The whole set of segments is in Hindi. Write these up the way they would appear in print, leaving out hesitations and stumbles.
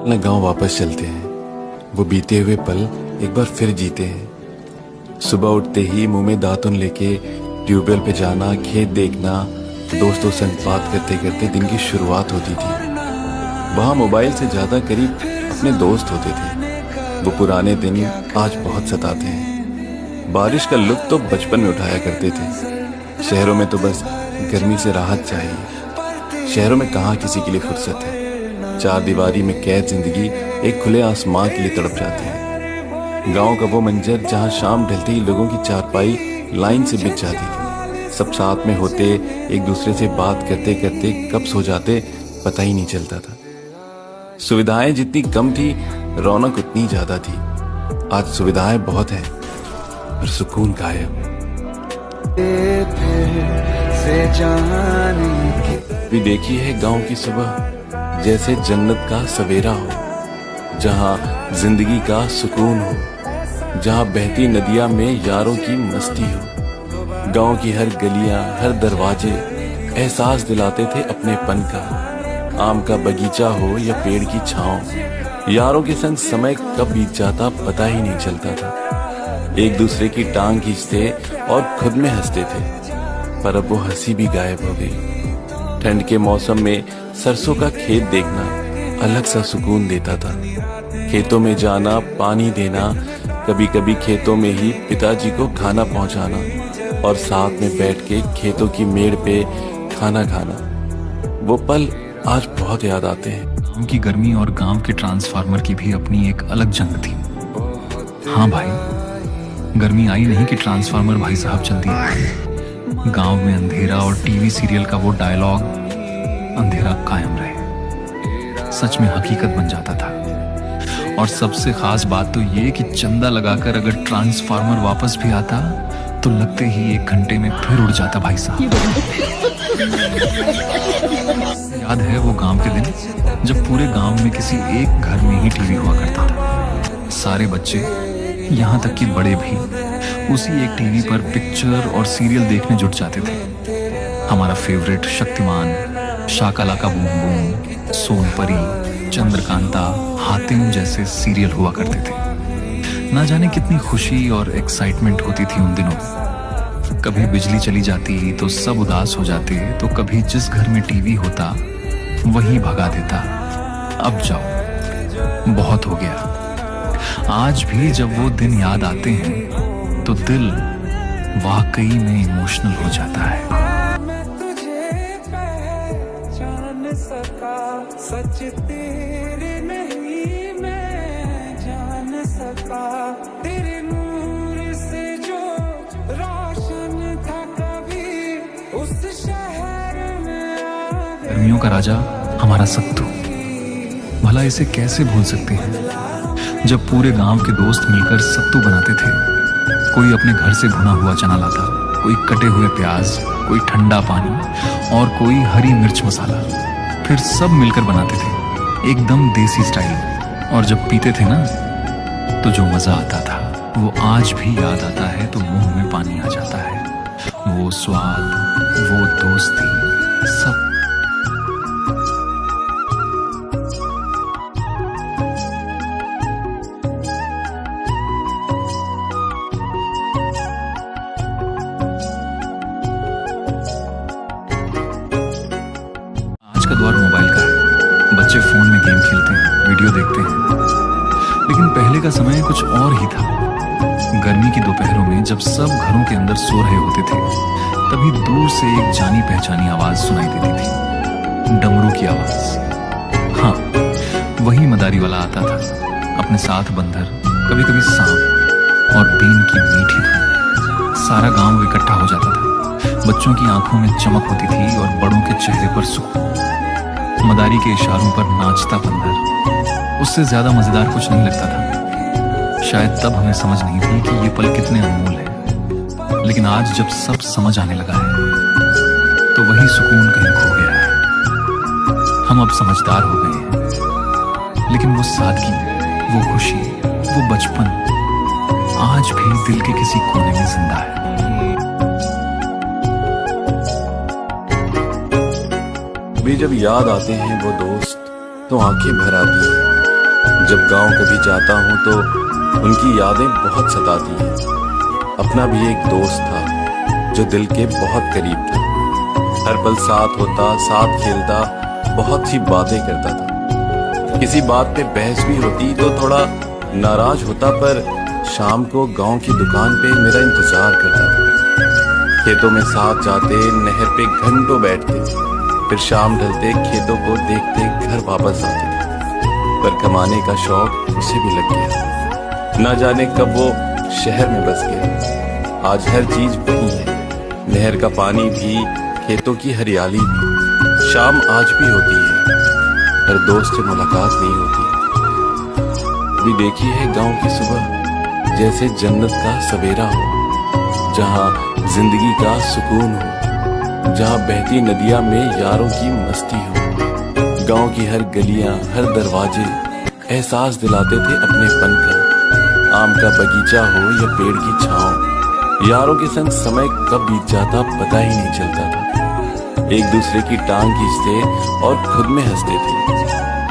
न गांव वापस चलते हैं, वो बीते हुए पल एक बार फिर जीते हैं। सुबह उठते ही मुंह में दातुन लेके ट्यूबवेल पे जाना, खेत देखना, दोस्तों से बात करते करते दिन की शुरुआत होती थी। वहाँ मोबाइल से ज्यादा करीब अपने दोस्त होते थे। वो पुराने दिन आज बहुत सताते हैं। बारिश का लुत्फ तो बचपन में उठाया करते थे। शहरों में तो बस गर्मी से राहत चाहिए। शहरों में कहाँ किसी के लिए फुर्सत है। चार दीवारी में कैद जिंदगी एक खुले आसमां के लिए तड़प जाती है। गांव का वो मंजर जहां शाम ढलते ही लोगों की चारपाई लाइन से बिछ जाती थी। सब साथ में होते, एक दूसरे से बात करते करते कब सो जाते पता ही नहीं चलता था। सुविधाएं जितनी कम थी, रौनक उतनी ज्यादा थी। आज सुविधाएं बहुत हैं पर सुकून गायब। भी देखी है गांव की सुबह जैसे जन्नत का सवेरा हो, जहां जिंदगी का सुकून हो, जहां बहती नदियां में यारों की मस्ती हो। गांव की हर गलियां, हर दरवाजे एहसास दिलाते थे अपनेपन का। आम का बगीचा हो या पेड़ की छांव, यारों के संग समय कब बीत जाता पता ही नहीं चलता था। एक दूसरे की टांग खींचते और खुद में हंसते थे, पर अब वो हंसी भी गायब हो गई। ठंड के मौसम में सरसों का खेत देखना अलग सा सुकून देता था। खेतों में जाना, पानी देना, कभी कभी खेतों में ही पिताजी को खाना पहुंचाना और साथ में बैठ के खेतों की मेड़ पे खाना खाना, वो पल आज बहुत याद आते हैं। गांव की गर्मी और गांव के ट्रांसफार्मर की भी अपनी एक अलग जंग थी। हाँ भाई, गर्मी आई नहीं कि ट्रांसफार्मर भाई साहब चल दिए। गांव में अंधेरा और टीवी सीरियल का वो डायलॉग, अंधेरा कायम रहे, सच में हकीकत बन जाता था। और सबसे खास बात तो ये कि चंदा लगाकर अगर ट्रांसफार्मर वापस भी आता तो लगते ही 1 घंटे में फिर उड़ जाता भाई साहब। याद है वो गांव के दिन जब पूरे गांव में किसी एक घर में ही टीवी हुआ करता था। सारे बच्चे, यहाँ तक कि बड़े भी, उसी एक टीवी पर पिक्चर और सीरियल देखने जुट जाते थे। हमारा favourite Shaktimaan, Shakalaka boom boom, Sonpari, Chandrakanta, Hatim जैसे सीरियल हुआ करते थे। ना जाने कितनी खुशी और एक्साइटमेंट होती थी उन दिनों। कभी बिजली चली जाती तो सब उदास हो जाते, तो कभी जिस घर में टीवी होता वही भगा देता, अब जाओ, बहुत हो गया। आज भी जब वो दिन याद आते हैं तो दिल वाकई में इमोशनल हो जाता है। सच तेरे नहीं मैं जान सका, तेरे नूर से जो रोशन था कभी उस शहर में। गर्मियों का राजा हमारा सत्तू, भला इसे कैसे भूल सकते हैं। जब पूरे गांव के दोस्त मिलकर सत्तू बनाते थे, कोई अपने घर से भुना हुआ चना लाता, कोई कटे हुए प्याज, कोई ठंडा पानी और कोई हरी मिर्च मसाला, फिर सब मिलकर बनाते थे एकदम देसी स्टाइल। और जब पीते थे ना तो जो मजा आता था वो आज भी याद आता है तो मुंह में पानी आ जाता है। वो स्वाद, वो दोस्ती, सब। का दौर मोबाइल का है, बच्चे फोन में गेम खेलते हैं, वीडियो देखते हैं। लेकिन पहले का समय कुछ और ही था। गर्मी की दोपहरों में जब सब घरों के अंदर सो रहे होते थे, तभी दूर से एक जानी पहचानी आवाज सुनाई देती थी, डमरू की आवाज। हाँ, वही मदारी वाला आता था, अपने साथ बंदर, कभी कभी सांप और बीन की मीठी धुन। सारा गांव इकट्ठा हो जाता था। बच्चों की आंखों में चमक होती थी और बड़ों के चेहरे पर सुकून। मदारी के इशारों पर नाचता बंदर, उससे ज्यादा मजेदार कुछ नहीं लगता था। शायद तब हमें समझ नहीं थी कि ये पल कितने अनमोल हैं। लेकिन आज जब सब समझ आने लगा है तो वही सुकून कहीं खो गया है। हम अब समझदार हो गए हैं, लेकिन वो सादगी, वो खुशी, वो बचपन आज भी दिल के किसी कोने में जिंदा है। भी जब याद आते हैं वो दोस्त तो आंखें भर आती हैं। जब गांव कभी जाता हूँ तो उनकी यादें बहुत सताती हैं। अपना भी एक दोस्त था जो दिल के बहुत करीब था। हर पल साथ होता, साथ खेलता, बहुत सी बातें करता था। किसी बात पे बहस भी होती तो थोड़ा नाराज होता, पर शाम को गांव की दुकान पे मेरा इंतजार करता था। खेतों में साथ जाते, नहर पे घंटों बैठते, फिर शाम ढलते खेतों को देखते घर वापस आते। पर कमाने का शौक उसे भी लग गया। ना जाने कब वो शहर में बस गया। आज हर चीज वही है, नहर का पानी भी, खेतों की हरियाली भी। शाम आज भी होती है, पर दोस्त से मुलाकात नहीं होती। अभी देखी है गांव की सुबह जैसे जन्नत का सवेरा हो, जहां जिंदगी का सुकून हो, जहां बहती नदियां में यारों की मस्ती हो। गांव की हर गलियां, हर दरवाजे एहसास दिलाते थे अपनेपन का। आम का बगीचा हो या पेड़ की छांव, यारों के संग समय कब बीत जाता पता ही नहीं चलता था। एक दूसरे की टांग खींचते और खुद में हंसते थे,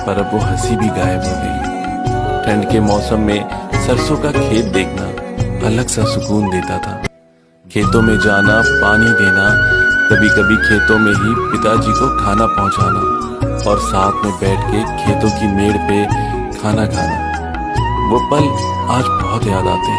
पर अब वो हंसी भी गायब हो गई। ठंड के मौसम में सरसों का खेत देखना अलग सा सुकून देता था। खेतों में जाना, पानी देना, कभी कभी खेतों में ही पिताजी को खाना पहुंचाना और साथ में बैठ के खेतों की मेड़ पे खाना खाना। वो पल आज बहुत याद आते हैं।